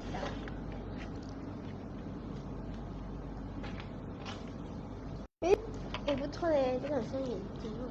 drop down. Eh, 不错嘞，这个很像眼睛哦。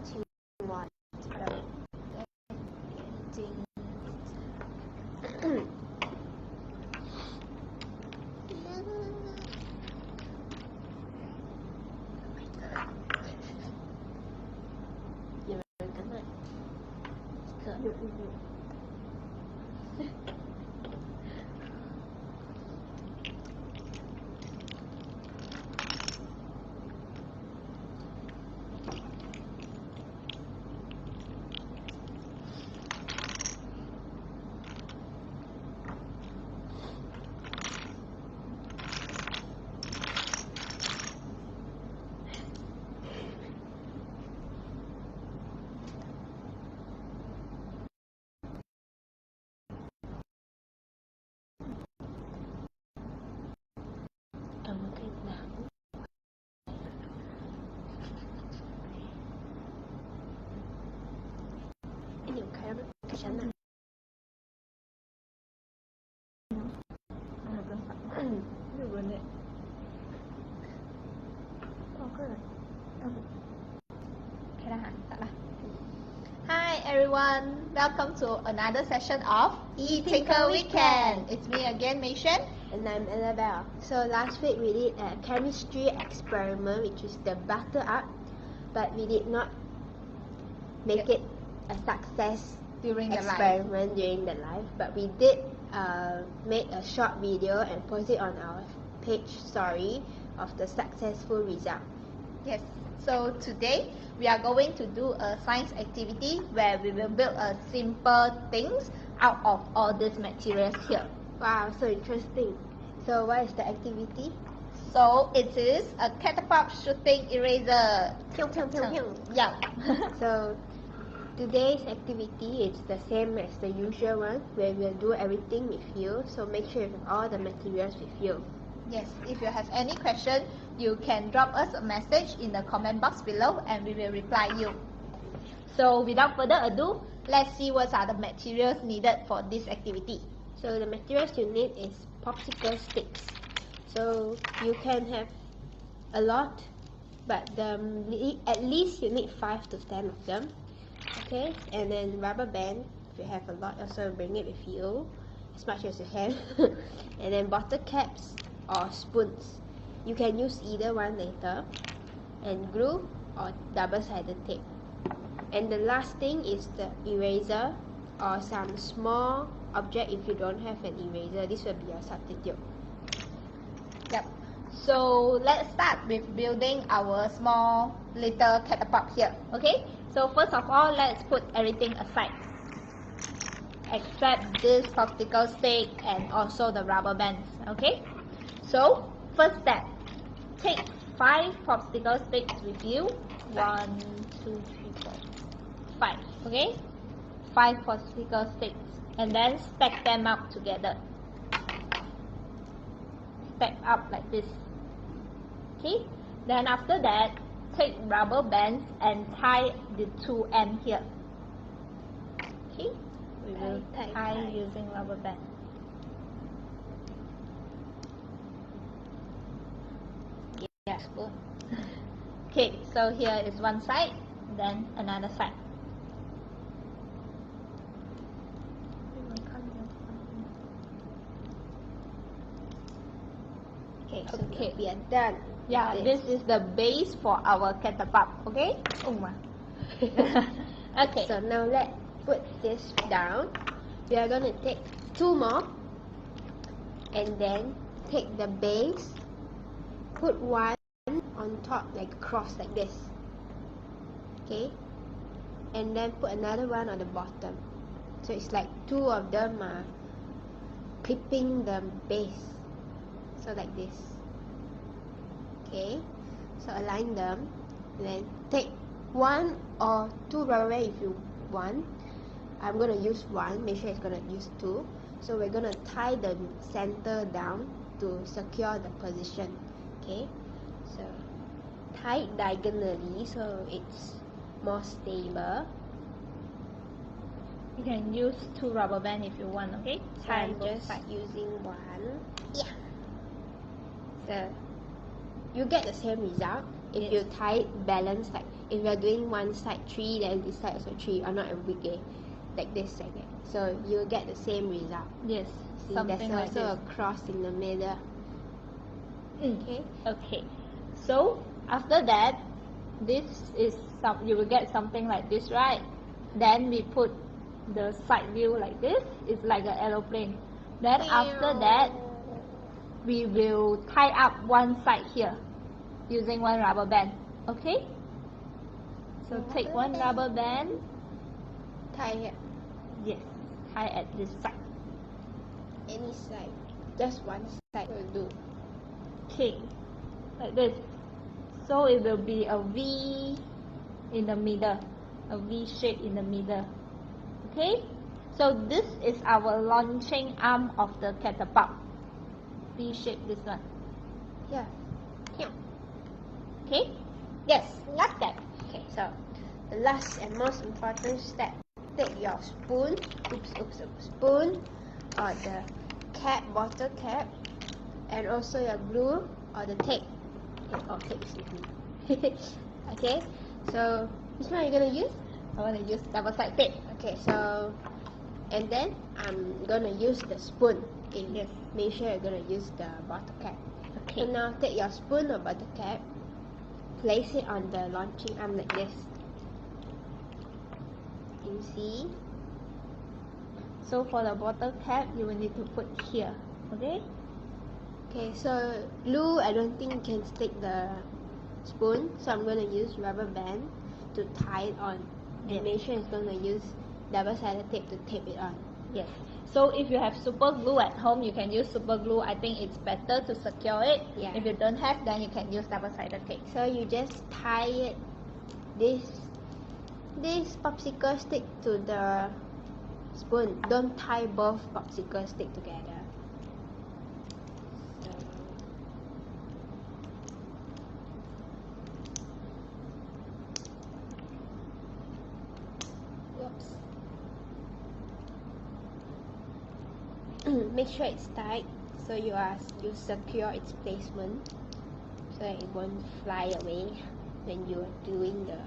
青蛙的眼睛。有没有跟那？有。想哪？日文的。Hi everyone, welcome to another session of E-Tinker Weekend. It's me again, Mei Xuan. And I'm Annabelle. So last week we did a chemistry experiment, which is the butter art, but we did not make it a success During the experiment during the live. But we did make a short video and post it on our page story of the successful result. Yes, so today we are going to do a science activity where we will build a simple things out of all these materials here. Wow, so interesting. So what is the activity? So it is a catapult shooting eraser. Pew, pew, pew, pew. Yeah. So today's activity is the same as the usual one, where we'll do everything with you. So make sure you have all the materials with you. Yes, if you have any question, you can drop us a message in the comment box below and we will reply you. So without further ado, let's see what are the materials needed for this activity. So the materials you need is popsicle sticks. So you can have a lot, but at least you need 5 to 10 of them. Okay, and then rubber band. If you have a lot, also bring it with you, as much as you have. And then bottle caps or spoons. You can use either one later. And glue or double-sided tape. And the last thing is the eraser or some small object. If you don't have an eraser, this will be your substitute. Yep. So let's start with building our small little catapult here. Okay. So first of all, let's put everything aside, except this popsicle stick and also the rubber bands. Okay. So first step, take 5 popsicle sticks with you. 1, 2, 3, 4, 5. Okay. 5 popsicle sticks, and then stack them up together. Stack up like this. Okay. Then after that, take rubber bands and tie the 2 ends here. Okay. We will tie using rubber band. Yes. Okay. So here is one side, then another side. Okay, we are done. Yeah, this is the base for our catapult. Okay. Okay. So now let's put this down. We are going to take 2 more, and then take the base, put one on top like cross like this. Okay, and then put another one on the bottom. So it's like 2 of them are clipping the base. So like this. Okay, so align them, and then take 1 or 2 rubber bands if you want. I'm going to use 1, make sure it's going to use 2. So we're going to tie the center down to secure the position. Okay, so tie it diagonally so it's more stable. You can use 2 rubber band if you want, okay? So Tie I'm both just sides. using one. Yeah. So you get the same result if Yes. you tie it balanced, like if you're doing one side 3, then this side also 3, or not a wiggle, like this, like that. So you'll get the same result. Yes, See, something there's like also this. a cross in the middle. Okay. Okay. So after that, this is you will get something like this, right? Then we put the side view like this. It's like an aeroplane. Then after that, we will tie up one side here using 1 rubber band. Okay? So take 1 rubber band. Tie here. Yes. Tie at this side. Any side. Just one side will do. Okay. Like this. So it will be a V in the middle. A V shape in the middle. Okay? So this is our launching arm of the catapult. V shape, this one. Yeah. Here. Okay? Yes, last step. Okay, so the last and most important step. Take your spoon, spoon, or the cap, bottle cap, and also your glue or the tape. Okay, or tape is with me. Okay, so which one are you gonna use? I want to use double side tape. Okay, so and then I'm gonna use the spoon. Okay, Yes. make sure you're gonna use the bottle cap. Okay. So now take your spoon or bottle cap, place it on the launching arm like this. You see? So for the bottle cap, you will need to put here. Okay? Okay, so glue, I don't think can stick the spoon, so I'm gonna use rubber band to tie it on. Yes. And make sure it's gonna use double-sided tape to tape it on. Yes. So if you have super glue at home, you can use super glue. I think it's better to secure it. Yeah. If you don't have, then you can use double-sided tape. So you just tie it, this popsicle stick to the spoon. Don't tie both popsicle stick together. So, whoops. Make sure it's tight so you secure its placement so that it won't fly away when you are doing the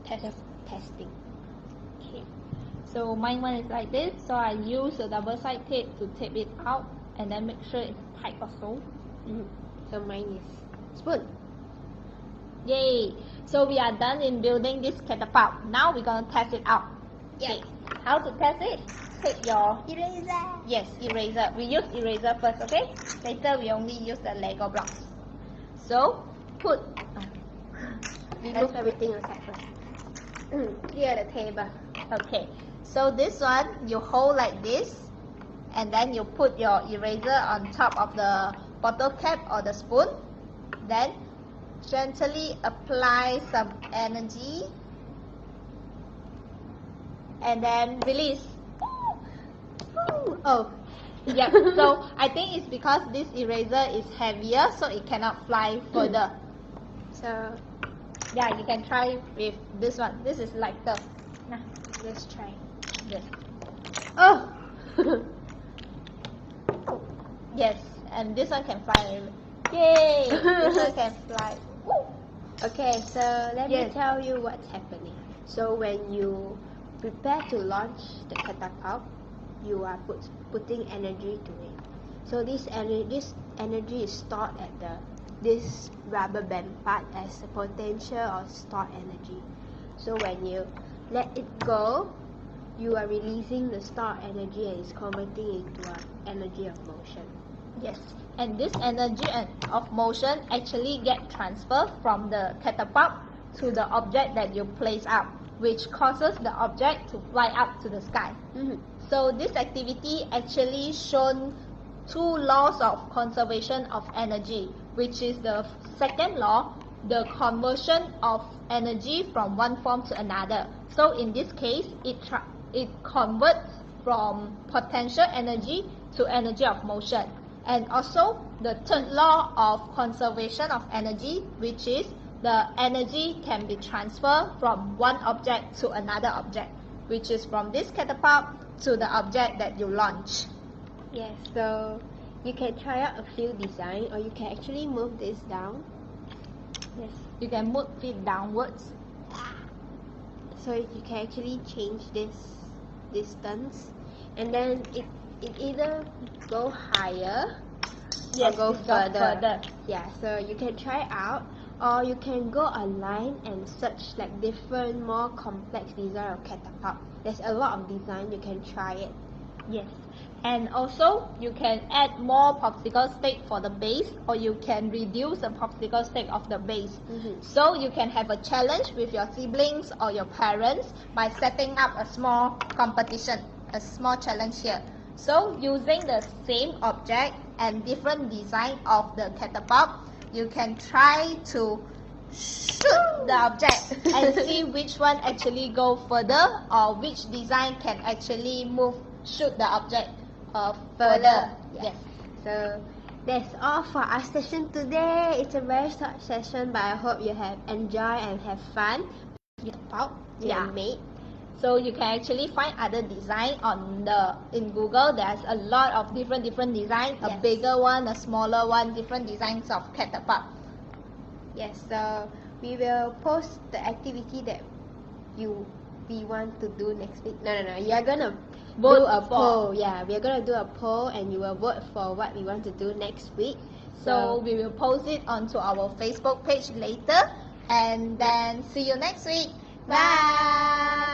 testing. Okay. So mine one is like this. So I use a double side tape to tape it out and then make sure it's tight also. So mine is spoon. Yay! So we are done in building this catapult. Now we're gonna test it out. Yeah. Okay. How to test it? Take your Eraser. yes, eraser. We use eraser first, okay? Later we only use the Lego blocks. So put Remove everything aside first. Clear the table. Okay. So this one you hold like this and then you put your eraser on top of the bottle cap or the spoon. Then gently apply some energy and then release. Oh. Yep. So I think it's because this eraser is heavier, so it cannot fly further. So Yeah, you can try with this one. This is lighter. Nah, let's try. this. Oh. Yes, and this one can fly. Yay! This one can fly. Woo! Okay, so let me Yes. tell you what's happening. So when you prepare to launch the catapult, you are putting energy to it. So this energy is stored at this rubber band part as a potential or stored energy. So when you let it go, you are releasing the stored energy and it's converting into an energy of motion. Yes, and this energy of motion actually get transferred from the catapult to the object that you place up, which causes the object to fly up to the sky. So this activity actually shown 2 laws of conservation of energy, which is the second law, the conversion of energy from one form to another. So in this case, it converts from potential energy to energy of motion. And also the third law of conservation of energy, which is the energy can be transferred from one object to another object. which is from this catapult to the object that you launch. Yes, so you can try out a few designs, or you can actually move this down. Yes, you can move it downwards. So you can actually change this distance, and then it either go higher Yes, or go it goes further. Yeah, so you can try out, or you can go online and search like different, more complex design of catapult. There's a lot of design, you can try it. Yes, and also you can add more popsicle stick for the base, or you can reduce the popsicle stick of the base. So you can have a challenge with your siblings or your parents by setting up a small competition, a small challenge here. So using the same object and different design of the catapult, you can try to shoot the object and see which one actually go further, or which design can actually shoot the object further. Yes. So that's all for our session today. It's a very short session, but I hope you have enjoyed and have fun with the catapult we have made. So you can actually find other design in Google. There's a lot of different designs, a bigger one, a smaller one, different designs of catapult. Yes, so we will post the activity that we want to do next week. No, you are gonna Vote do a for. poll. Yeah, we are gonna do a poll, and you will vote for what we want to do next week. So we will post it onto our Facebook page later, and then see you next week. Bye.